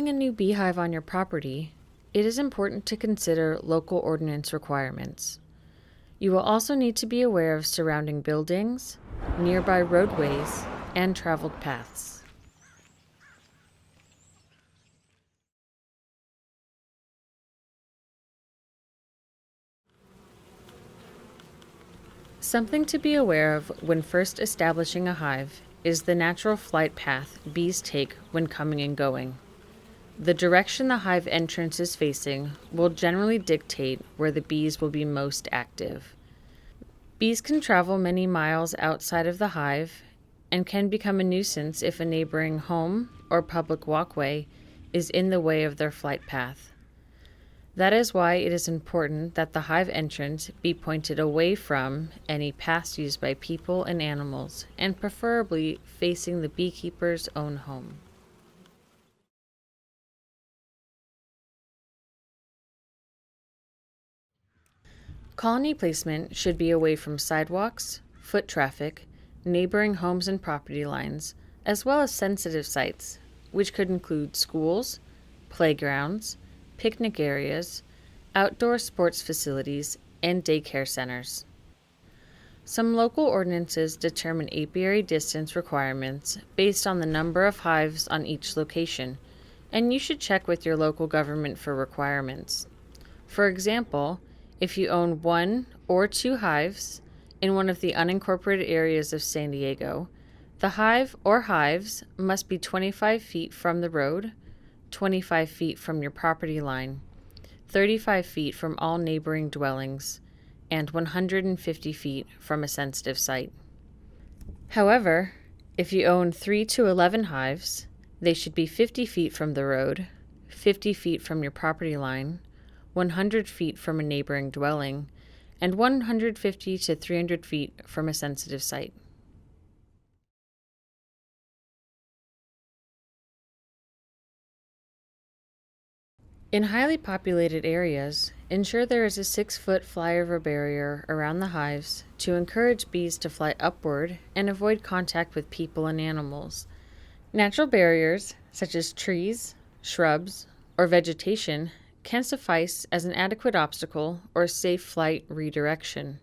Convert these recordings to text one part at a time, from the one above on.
building a new beehive on your property, it is important to consider local ordinance requirements. You will also need to be aware of surrounding buildings, nearby roadways, and traveled paths. Something to be aware of when first establishing a hive is the natural flight path bees take when coming and going. The direction the hive entrance is facing will generally dictate where the bees will be most active. Bees can travel many miles outside of the hive and can become a nuisance if a neighboring home or public walkway is in the way of their flight path. That is why it is important that the hive entrance be pointed away from any paths used by people and animals, and preferably facing the beekeeper's own home. Colony placement should be away from sidewalks, foot traffic, neighboring homes and property lines, as well as sensitive sites, which could include schools, playgrounds, picnic areas, outdoor sports facilities, and daycare centers. Some local ordinances determine apiary distance requirements based on the number of hives on each location, and you should check with your local government for requirements. For example, if you own 1 or 2 hives in one of the unincorporated areas of San Diego, the hive or hives must be 25 feet from the road, 25 feet from your property line, 35 feet from all neighboring dwellings, and 150 feet from a sensitive site. However, if you own 3 to 11 hives, they should be 50 feet from the road, 50 feet from your property line, 100 feet from a neighboring dwelling, and 150 to 300 feet from a sensitive site. In highly populated areas, ensure there is a 6-foot flyover barrier around the hives to encourage bees to fly upward and avoid contact with people and animals. Natural barriers, such as trees, shrubs, or vegetation, can suffice as an adequate obstacle or safe flight redirection.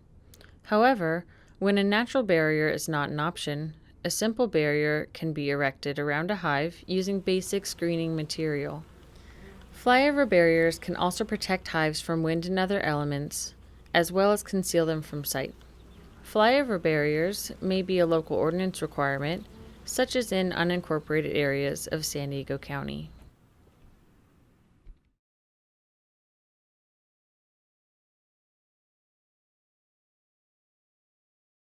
However, when a natural barrier is not an option, a simple barrier can be erected around a hive using basic screening material. Flyover barriers can also protect hives from wind and other elements, as well as conceal them from sight. Flyover barriers may be a local ordinance requirement, such as in unincorporated areas of San Diego County.